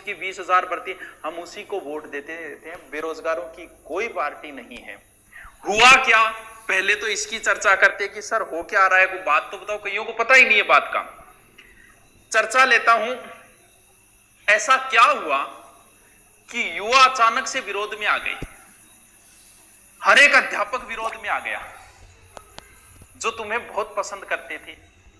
जिसकी 20,000 भर्ती, हम उसी को वोट देते हैं। बेरोजगारों की कोई पार्टी नहीं है। हुआ क्या, पहले तो इसकी चर्चा करते कि सर हो क्या रहा है, कोई बात तो बताओ, कईयों को पता ही नहीं है बात का। चर्चा लेता हूं, ऐसा क्या हुआ कि युवा अचानक से विरोध में आ गए, हर एक अध्यापक विरोध में आ गया। जो तुम्हें बहुत पसंद करते थे,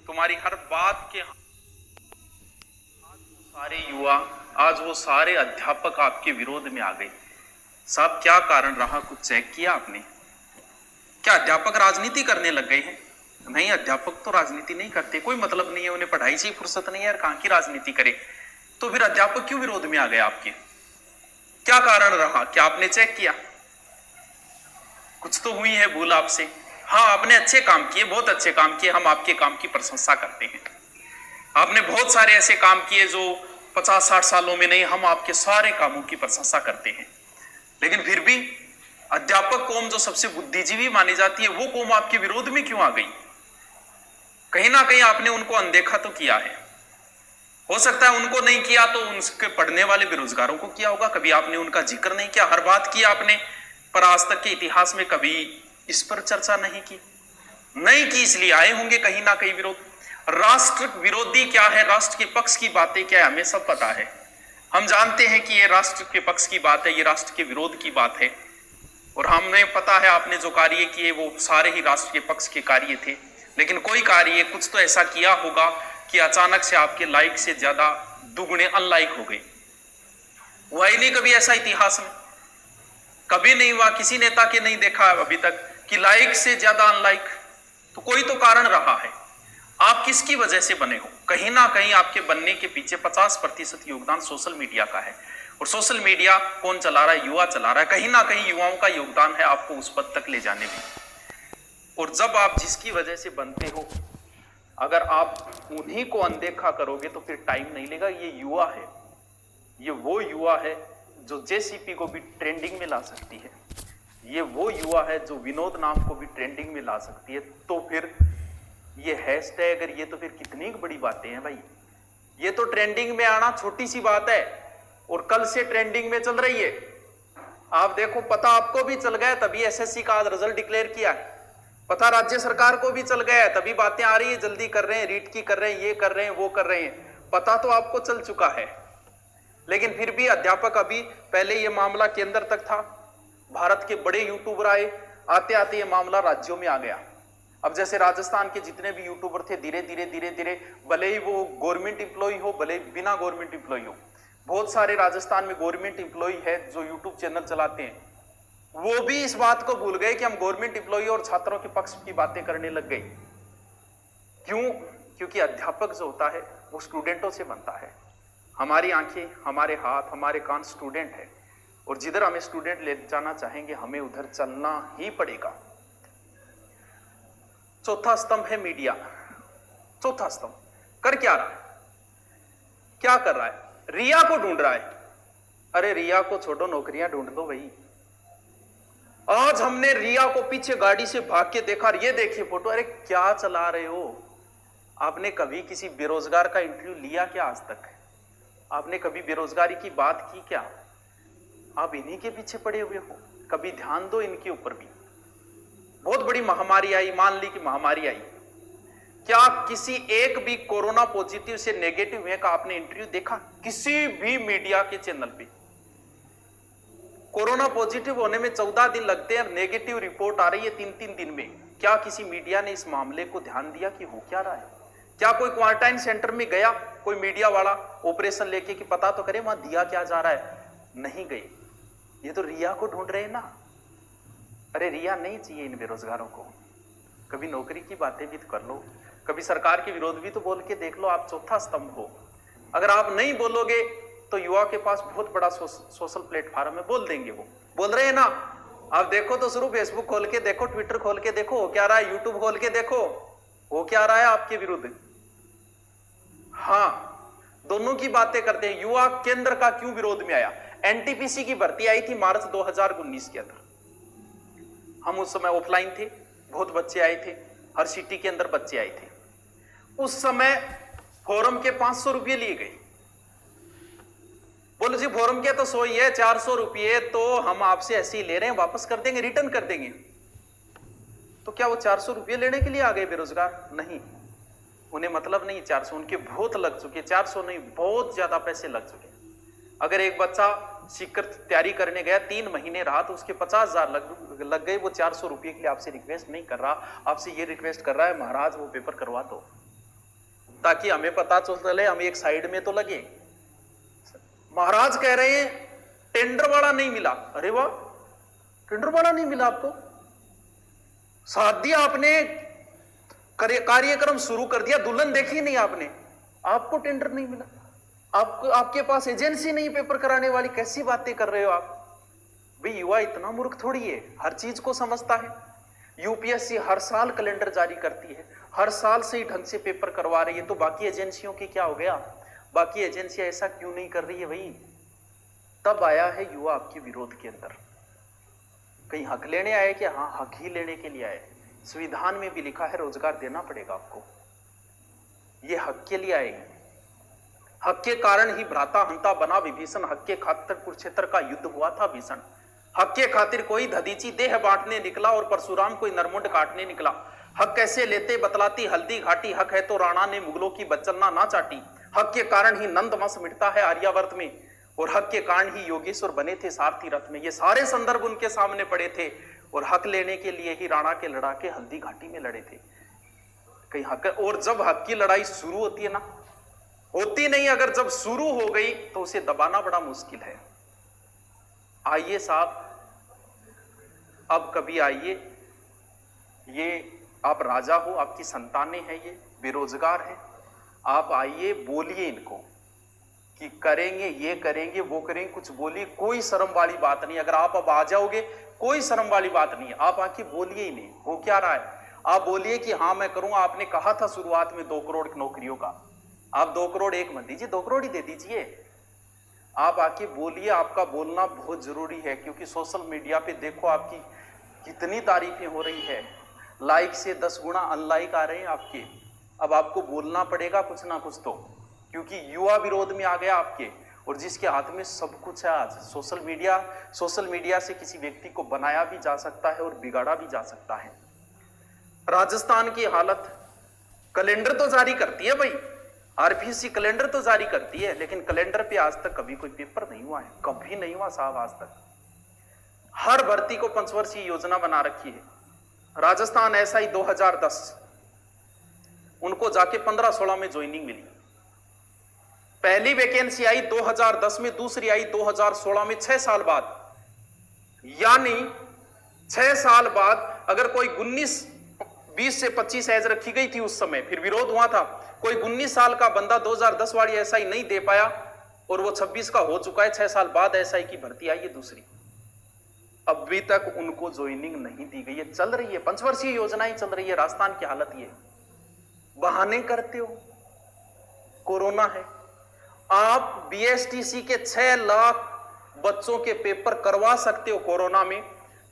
तुम्हारी हर बात के, सारे युवा, आज वो सारे अध्यापक आपके विरोध में आ गए। साहब क्या कारण रहा, कुछ चेक किया आपने? क्या अध्यापक राजनीति करने लग गए हैं? नहीं, अध्यापक तो राजनीति नहीं करते, कोई मतलब नहीं है, उन्हें पढ़ाई से ही फुर्सत नहीं है यार, कहां की राजनीति करे। तो फिर अध्यापक क्यों विरोध में आ गए आपके? क्या कारण रहा? क्या आपने चेक किया? कुछ तो हुई है भूल आपसे। हाँ, आपने अच्छे काम किए, बहुत अच्छे काम किए, हम आपके काम की प्रशंसा करते हैं। आपने बहुत सारे ऐसे काम किए जो 50-60 सालों में नहीं, हम आपके सारे कामों की प्रशंसा करते हैं। लेकिन फिर भी अध्यापक कौम जो सबसे बुद्धिजीवी मानी जाती है, वो कौम आपके विरोध में क्यों आ गई? कहीं ना कहीं आपने उनको अनदेखा तो किया है। हो सकता है उनको नहीं किया तो उनके पढ़ने वाले बेरोजगारों को किया होगा, कभी आपने उनका जिक्र नहीं किया। हर बात की आपने, पर आज तक के इतिहास में कभी इस पर चर्चा नहीं की, इसलिए आए होंगे कहीं ना कहीं विरोध। राष्ट्र विरोधी क्या है, राष्ट्र के पक्ष की बातें क्या है, हमें सब पता है। हम जानते हैं कि ये राष्ट्र के पक्ष की बात है, ये राष्ट्र के विरोध की बात है। और हमें पता है आपने जो कार्य किए वो सारे ही राष्ट्र के पक्ष के कार्य थे। लेकिन कोई कार्य कुछ तो ऐसा किया होगा कि अचानक से आपके लाइक से ज्यादा दुगुने अनलाइक हो गए। हुआ ही नहीं कभी ऐसा इतिहास में, कभी नहीं हुआ, किसी नेता के नहीं देखा अभी तक कि लाइक से ज्यादा अनलाइक। तो कोई तो कारण रहा है। आप किसकी वजह से बने हो? कहीं ना कहीं आपके बनने के पीछे 50% योगदान सोशल मीडिया का है। और सोशल मीडिया कौन चला रहा है? युवा चला रहा है। कहीं ना कहीं युवाओं का योगदान है आपको उस पद तक ले जाने में। और जब आप जिसकी वजह से बनते हो, अगर आप उन्हीं को अनदेखा करोगे तो फिर टाइम नहीं लेगा। ये युवा है, ये वो युवा है जो जेसीपी को भी ट्रेंडिंग में ला सकती है। ये वो युवा है जो विनोद नाम को भी ट्रेंडिंग में ला सकती है। तो फिर ये हैशटैग, ये तो फिर कितनी बड़ी बातें हैं भाई। ये तो ट्रेंडिंग में आना छोटी सी बात है, और कल से ट्रेंडिंग में चल रही है। आप देखो, पता आपको भी चल गया तभी एसएससी का आज रिजल्ट डिक्लेयर किया है। पता राज्य सरकार को भी चल गया है तभी बातें आ रही है, जल्दी कर रहे हैं, रीट की कर रहे हैं, ये कर रहे हैं, वो कर रहे हैं। पता तो आपको चल चुका है, लेकिन फिर भी अध्यापक अभी, पहले ये मामला केंद्र तक था, भारत के बड़े यूट्यूबर आए, आते आते ये मामला राज्यों में आ गया। अब जैसे राजस्थान के जितने भी यूट्यूबर थे, धीरे धीरे भले ही वो गवर्नमेंट इंप्लॉय हो, भले बिना गवर्नमेंट इंप्लॉय हो, बहुत सारे राजस्थान में गवर्नमेंट इंप्लॉय है जो यूट्यूब चैनल चलाते हैं, वो भी इस बात को भूल गए कि हम गवर्नमेंट इंप्लॉय और छात्रों के पक्ष की बातें करने लग गए। क्यों? क्योंकि अध्यापक जो होता है वो स्टूडेंटों से बनता है। हमारी आंखें, हमारे हाथ, हमारे कान स्टूडेंट है, और जिधर हमें स्टूडेंट ले जाना चाहेंगे हमें उधर चलना ही पड़ेगा। चौथा स्तंभ है मीडिया। चौथा स्तंभ कर क्या रहा है? क्या कर रहा है? रिया को ढूंढ रहा है। अरे रिया को छोड़ो, नौकरियां ढूंढ दो भाई। आज हमने रिया को पीछे गाड़ी से भाग के देखा, ये देखिए फोटो। अरे क्या चला रहे हो? आपने कभी किसी बेरोजगार का इंटरव्यू लिया क्या आज तक? आपने कभी बेरोजगारी की बात की क्या? आप इन्हीं के पीछे पड़े हुए हो। कभी ध्यान दो इनके ऊपर भी। बहुत बड़ी महामारी आई, मान ली कि महामारी आई, क्या किसी एक भी कोरोना पॉजिटिव से नेगेटिव हुए का आपने इंटरव्यू देखा किसी भी मीडिया के चैनल पे? कोरोना पॉजिटिव होने में 14 दिन लगते हैं, नेगेटिव रिपोर्ट आ रही है 3-3 दिन में। क्या किसी मीडिया ने इस मामले को ध्यान दिया कि हो क्या रहा है? क्या कोई क्वारंटाइन सेंटर में गया कोई मीडिया वाला ऑपरेशन लेके कि पता तो करे वहां दिया क्या जा रहा है? नहीं गए। ये तो रिया को ढूंढ रहे हैं ना। अरे रिया नहीं चाहिए इन बेरोजगारों को। कभी नौकरी की बातें भी तो कर लो, कभी सरकार के विरोध भी तो बोल के देख लो। आप चौथा स्तंभ हो। अगर आप नहीं बोलोगे तो युवा के पास बहुत बड़ा सोशल प्लेटफॉर्म है, बोल देंगे। वो बोल रहे हैं ना, आप देखो तो शुरू, फेसबुक खोल के देखो, ट्विटर खोल के देखो हो क्या रहा है, यूट्यूब खोल के देखो हो क्या रहा है आपके विरुद्ध। हाँ, दोनों की बातें करते हैं। युवा केंद्र का क्यों विरोध में आया? एनटीपीसी की भर्ती आई थी मार्च 2019 के अंदर। हम उस समय ऑफलाइन थे, बहुत बच्चे आए थे, हर सिटी के अंदर बच्चे आए थे। उस समय फॉरम के 500 रुपये लिए गए। बोलो जी फोरम के तो सो ही है, 400 रुपये तो हम आपसे ऐसे ही ले रहे हैं, वापस कर देंगे, रिटर्न कर देंगे। तो क्या वो 400 रुपये लेने के लिए आ गए बेरोजगार? नहीं, उन्हें मतलब नहीं 400, उनके बहुत लग चुके, 400 नहीं बहुत ज्यादा पैसे लग चुके। अगर एक बच्चा सीखकर तैयारी करने गया, 3 महीने रहा, तो उसके 50,000 लग गए। वो 400 रुपये के लिए आपसे रिक्वेस्ट नहीं कर रहा, आपसे ये रिक्वेस्ट कर रहा है महाराज वो पेपर करवा दो, ताकि हमें पता चले, हम एक साइड में तो लगे। महाराज कह रहे हैं टेंडर वाला नहीं मिला। अरे वाह, टेंडर वाला नहीं मिला आपको? शादी आपने कार्यक्रम शुरू कर दिया, दुल्हन देखी नहीं आपने, आपको टेंडर नहीं मिला? आपको, आपके पास एजेंसी नहीं पेपर कराने वाली? कैसी बातें कर रहे हो आप? भाई युवा इतना मूर्ख थोड़ी है, हर चीज को समझता है। यूपीएससी हर साल कैलेंडर जारी करती है, हर साल से ही ढंग से पेपर करवा रही है, तो बाकी एजेंसियों की क्या हो गया? बाकी एजेंसियां ऐसा क्यों नहीं कर रही है भाई? तब आया है युवा आपके विरोध के अंदर। कहीं हक लेने आए कि हाँ हक ही लेने के लिए आए? संविधान में भी लिखा है रोजगार देना पड़ेगा आपको, ये हक के लिए आए। हक के कारण ही भ्राता हंता बना विभीषण, हक के खातिर कुरुक्षेत्र का युद्ध हुआ था भीषण। हक के खातिर कोई दधीची देह बांटने निकला और परशुराम कोई नरमुंड काटने निकला। हक कैसे लेते बतलाती हल्दी घाटी, हक है तो राणा ने मुगलों की बच्चलना ना चाटी। हक के कारण ही नंद वंश मिटता है आर्यावर्त में, और हक के कारण ही योगेश्वर बने थे सारथी रथ में। ये सारे संदर्भ उनके सामने पड़े थे, और हक लेने के लिए ही राणा के लड़ाके हल्दी घाटी में लड़े थे। कहीं हक, और जब हक की लड़ाई शुरू होती है ना, होती नहीं, अगर जब शुरू हो गई तो उसे दबाना बड़ा मुश्किल है। आइए साहब, अब कभी आइए, ये आप राजा हो, आपकी संतानें हैं, ये बेरोजगार हैं, आप आइए बोलिए इनको कि करेंगे, ये करेंगे, वो करेंगे, कुछ बोलिए, कोई शर्म वाली बात नहीं। अगर आप अब आ जाओगे, कोई शर्म वाली बात नहीं है, आप आके बोलिए ही नहीं। हो क्या रहा है? आप बोलिए कि हाँ मैं करूंगा। आपने कहा था शुरुआत में 2 करोड़ नौकरियों का, आप 2 करोड़ एक मत दीजिए, 2 करोड़ ही दे दीजिए। आप आके बोलिए, आपका बोलना बहुत जरूरी है, क्योंकि सोशल मीडिया पे देखो आपकी कितनी तारीफें हो रही है, लाइक से 10 गुना अनलाइक आ रहे हैं आपके। अब आपको बोलना पड़ेगा कुछ ना कुछ तो, क्योंकि युवा विरोध में आ गया आपके, और जिसके हाथ में सब कुछ है आज सोशल मीडिया से किसी व्यक्ति को बनाया भी जा सकता है और बिगाड़ा भी जा सकता है। राजस्थान की हालत, कैलेंडर तो जारी करती है भाई, आरपीएससी कैलेंडर तो जारी करती है, लेकिन कैलेंडर पे आज तक कभी कोई पेपर नहीं हुआ है, कभी नहीं हुआ साहब आज तक। हर भर्ती को 5 वर्षीय योजना बना रखी है। राजस्थान एसआई 2010, उनको जाके 15-16 में ज्वाइनिंग मिली। पहली वैकेंसी आई 2010 में, दूसरी आई 2016 में, 6 साल बाद। यानी 6 साल बाद अगर कोई 20 से 25 एज रखी गई थी उस समय, फिर विरोध हुआ था, कोई 19 साल का बंदा 2010 वाली एसआई नहीं दे पाया, और वो 26 का हो चुका है, 6 साल बाद एसआई की भर्ती आई है दूसरी। अभी तक उनको ज्वाइनिंग नहीं दी गई है, चल रही है 5 वर्षीय योजनाएं चल रही है। राजस्थान की हालत ये, बहाने करते हो, कोरोना है। आप बीएसटीसी के 6 लाख बच्चों के पेपर करवा सकते हो कोरोना में,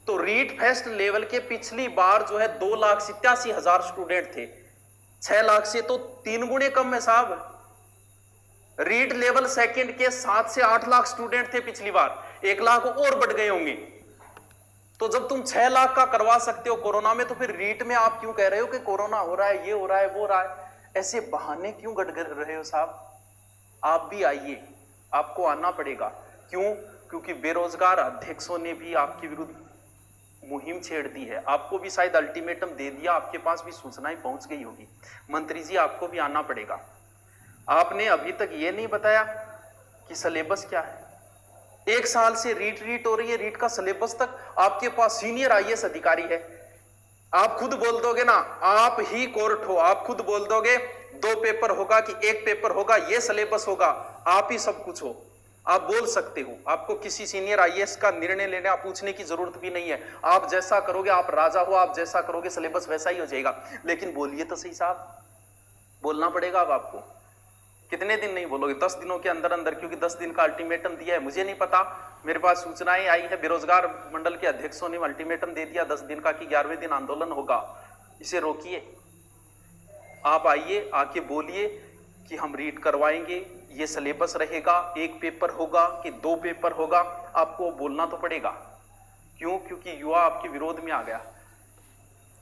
तो रीट फेस्ट लेवल के पिछली बार जो है 2,87,000 स्टूडेंट थे, 6 लाख से तो 3 गुने कम है साहब। रीट लेवल सेकंड के 7 से 8 लाख स्टूडेंट थे पिछली बार, 1 लाख और बढ़ गए होंगे। तो जब तुम 6 लाख का करवा सकते हो कोरोना में, तो फिर रीट में आप क्यों कह रहे हो कि कोरोना हो रहा है, ये हो रहा है, वो हो रहा है? ऐसे बहाने क्यों गड़गड़ रहे हो साहब? आप भी आइए, आपको आना पड़ेगा। क्यों? क्योंकि बेरोजगार अध्यक्षों ने भी आपके विरुद्ध मुहिम छेड़ दी है, आपको भी शायद अल्टीमेटम दे दिया, आपके पास भी सूचनाएं पहुंच गई होगी। मंत्री जी आपको भी आना पड़ेगा। आपने अभी तक ये नहीं बताया कि सिलेबस क्या है। 1 साल से रीट हो रही है, रीट का सिलेबस तक आपके पास सीनियर आईएएस अधिकारी है। आप खुद बोल दोगे ना, आप ही कोर्ट हो, आप खुद बोल दोगे 2 पेपर होगा कि 1 पेपर होगा, ये सिलेबस होगा, आप ही सब कुछ हो, आप बोल सकते हो। आपको किसी सीनियर आईएएस का निर्णय लेने पूछने की जरूरत भी नहीं है। आप जैसा करोगे, आप राजा हो, आप जैसा करोगे सिलेबस वैसा ही हो जाएगा। लेकिन बोलिए तो सही साहब, बोलना पड़ेगा। अब आपको कितने दिन नहीं बोलोगे? 10 दिनों के अंदर अंदर, क्योंकि 10 दिन का अल्टीमेटम दिया है। मुझे नहीं पता, मेरे पास सूचनाएं आई है, बेरोजगार मंडल के अध्यक्षों ने अल्टीमेटम दे दिया 10 दिन का कि 11वें दिन आंदोलन होगा। इसे रोकिए। आप आइए, आके बोलिए कि हम रीट करवाएंगे, ये सिलेबस रहेगा, एक पेपर होगा कि 2 पेपर होगा, आपको बोलना तो पड़ेगा। क्यों? क्योंकि युवा आपके विरोध में आ गया,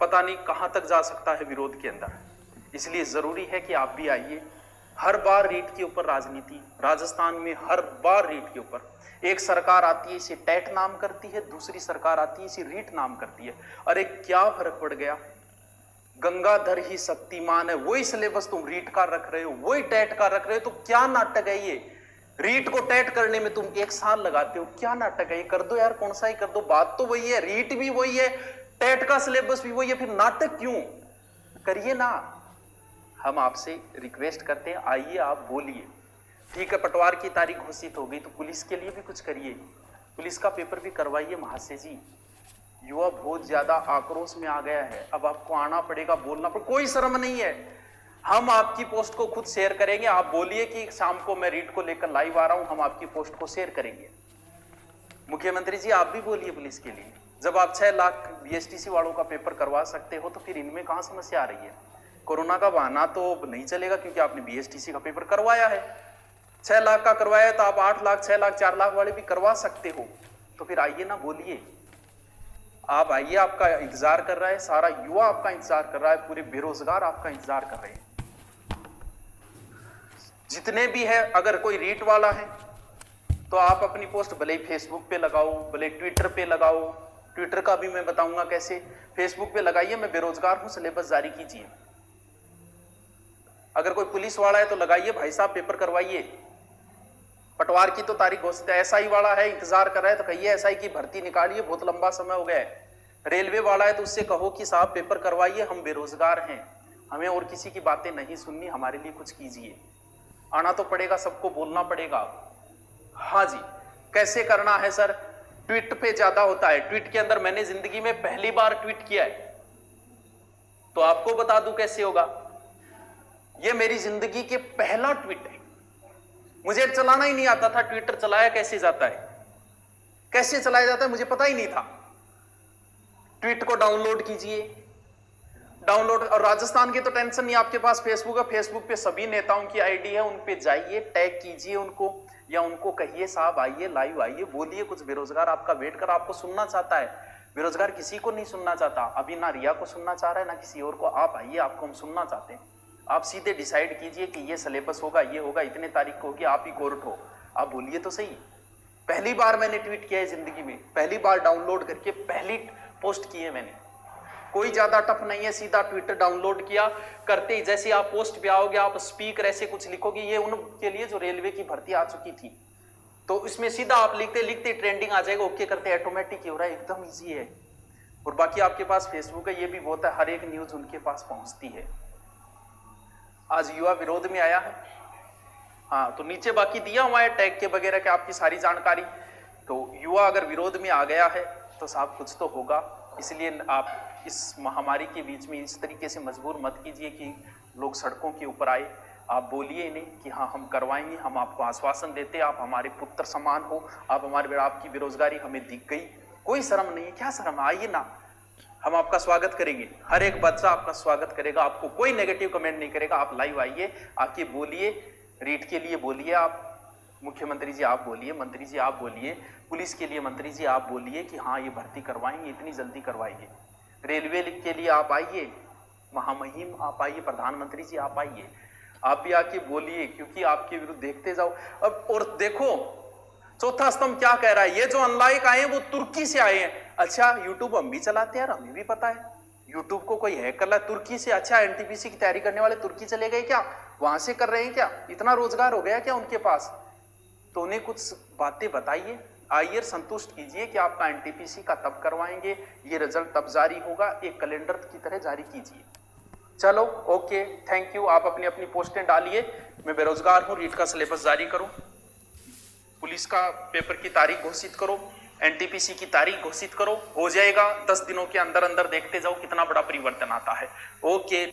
पता नहीं कहां तक जा सकता है विरोध के अंदर। इसलिए जरूरी है कि आप भी आइए। हर बार रीट के ऊपर राजनीति, राजस्थान में हर बार रीट के ऊपर। एक सरकार आती है इसे टैट नाम करती है, दूसरी सरकार आती है इसे रीट नाम करती है। अरे क्या फर्क पड़ गया? गंगाधर ही शक्तिमान है, वही सिलेबस तुम रीट का रख रहे हो, वही टैट का रख रहे हो, तो क्या नाटक है ये? रीट को टैट करने में तुम 1 साल लगाते हो, क्या नाटक है ये? कर दो यार, कौन सा ही कर दो, बात तो वही है, रीट भी वही है, टैट का सिलेबस भी वही है, फिर नाटक क्यों? करिए ना। हम आपसे रिक्वेस्ट करते हैं, आइए आप बोलिए। ठीक है, पटवार की तारीख घोषित हो गई तो पुलिस के लिए भी कुछ करिए, पुलिस का पेपर भी करवाइए महाशय जी। युवा बहुत ज्यादा आक्रोश में आ गया है, अब आपको आना पड़ेगा, बोलना पड़ेगा, कोई शर्म नहीं है। हम आपकी पोस्ट को खुद शेयर करेंगे, आप बोलिए कि शाम को मैं रीट को लेकर लाइव आ रहा हूं, हम आपकी पोस्ट को शेयर करेंगे। मुख्यमंत्री जी आप भी बोलिए पुलिस के लिए, जब आप 6 लाख बीएसटीसी वालों का पेपर करवा सकते हो तो फिर इनमें कहां समस्या आ रही है? कोरोना का बहाना तो नहीं चलेगा क्योंकि आपने बीएसटीसी का पेपर करवाया है, 6 लाख का करवाया है तो आप 8 लाख, 6 लाख, 4 लाख वाले भी करवा सकते हो। तो फिर आइए ना, बोलिए, आप आइए, आपका इंतजार कर रहा है, सारा युवा आपका इंतजार कर रहा है, पूरे बेरोजगार आपका इंतजार कर रहे हैं। जितने भी है, अगर कोई रीट वाला है तो आप अपनी पोस्ट भले ही फेसबुक पे लगाओ, भले ट्विटर पे लगाओ, ट्विटर का भी मैं बताऊंगा कैसे, फेसबुक पे लगाइए, मैं बेरोजगार हूं, सिलेबस जारी कीजिए। अगर कोई पुलिस वाला है तो लगाइए, भाई साहब पेपर करवाइए। पटवार की तो तारीख घोषित है, एसआई वाला है इंतजार कर रहा है तो कहिए एसआई की भर्ती निकालिए, बहुत लंबा समय हो गया है। रेलवे वाला है तो उससे कहो कि साहब पेपर करवाइए, हम बेरोजगार हैं, हमें और किसी की बातें नहीं सुननी, हमारे लिए कुछ कीजिए। आना तो पड़ेगा, सबको बोलना पड़ेगा। हाँ जी, कैसे करना है सर? ट्वीट पे ज्यादा होता है, ट्वीट के अंदर मैंने जिंदगी में पहली बार ट्वीट किया है तो आपको बता दूं कैसे होगा। यह मेरी जिंदगी के पहला ट्वीट है, मुझे चलाना ही नहीं आता था, ट्विटर चलाया कैसे जाता है, कैसे चलाया जाता है मुझे पता ही नहीं था। ट्वीट को डाउनलोड कीजिए, डाउनलोड, और राजस्थान की तो टेंशन नहीं, आपके पास फेसबुक है, फेसबुक पे सभी नेताओं की आईडी है, उन पे जाइए, टैग कीजिए उनको, या उनको कहिए साहब आइए, लाइव आइए, बोलिए कुछ। बेरोजगार आपका वेट कर, आपको सुनना चाहता है, बेरोजगार किसी को नहीं सुनना चाहता, अभी ना रिया को सुनना चाह रहा है ना किसी और को। आप आइए, आपको हम सुनना चाहते हैं। आप सीधे डिसाइड कीजिए कि ये सिलेबस होगा, ये होगा, इतने तारीख को होगी, आप ही कोर्ट हो, आप बोलिए तो सही। पहली बार मैंने ट्वीट किया है जिंदगी में, पहली बार डाउनलोड करके पहली पोस्ट की है मैंने, कोई ज्यादा टफ नहीं है, सीधा ट्विटर डाउनलोड किया, करते ही जैसे आप पोस्ट पे आओगे, आप स्पीकर ऐसे कुछ लिखोगे, ये उनके लिए जो रेलवे की भर्ती आ चुकी थी, तो इसमें सीधा आप लिखते लिखते ट्रेंडिंग आ जाएगा, ओके करते ऑटोमेटिक ही हो रहा है, एकदम इजी है। और बाकी आपके पास फेसबुक है, ये भी बहुत है, हर एक न्यूज उनके पास पहुंचती है। आज युवा विरोध में आया है, हाँ, तो नीचे बाकी दिया हुआ है टैग के वगैरह के, आपकी सारी जानकारी। तो युवा अगर विरोध में आ गया है तो साहब कुछ तो होगा, इसलिए आप इस महामारी के बीच में इस तरीके से मजबूर मत कीजिए कि लोग सड़कों के ऊपर आए। आप बोलिए इन्हें कि हाँ हम करवाएंगे, हम आपको आश्वासन देते हैं, आप हमारे पुत्र समान हो, आप हमारे, आपकी बेरोजगारी हमें दिख गई, कोई शर्म नहीं है, क्या शर्म, आइए ना, हम आपका स्वागत करेंगे, हर एक बच्चा आपका स्वागत करेगा, आपको कोई नेगेटिव कमेंट नहीं करेगा। आप लाइव आइए, आके बोलिए, रीट के लिए बोलिए, आप मुख्यमंत्री जी आप बोलिए, मंत्री जी आप बोलिए, पुलिस के लिए मंत्री जी आप बोलिए कि हाँ ये भर्ती करवाएंगे, इतनी जल्दी करवाएंगे। रेलवे के लिए आप आइए, महामहिम आप आइए, प्रधानमंत्री जी आप आइए, आप भी आके बोलिए, क्योंकि आपके विरुद्ध देखते जाओ। अब और देखो चौथा स्तंभ क्या कह रहा है, ये जो अनलाइक आए हैं वो तुर्की से आए हैं। अच्छा, यूट्यूब हम भी चलाते हैं यार, हमें भी पता है, यूट्यूब को कोई हैक कर रहा है तुर्की से। अच्छा, एनटीपीसी की तैयारी करने वाले तुर्की चले गए क्या, वहां से कर रहे हैं क्या, इतना रोजगार हो गया क्या उनके पास? तो उन्हें कुछ बातें बताइए, आइए संतुष्ट कीजिए कि आपका एनटीपीसी का तब करवाएंगे, ये रिजल्ट तब जारी होगा, एक कैलेंडर की तरह जारी कीजिए। चलो ओके, थैंक यू, आप अपनी अपनी पोस्टें डालिए, मैं बेरोजगार हूँ, रीट का सिलेबस जारी करो, पुलिस का पेपर की तारीख घोषित करो, एनटीपीसी की तारीख घोषित करो, हो जाएगा 10 दिनों के अंदर अंदर, देखते जाओ कितना बड़ा परिवर्तन आता है। ओके।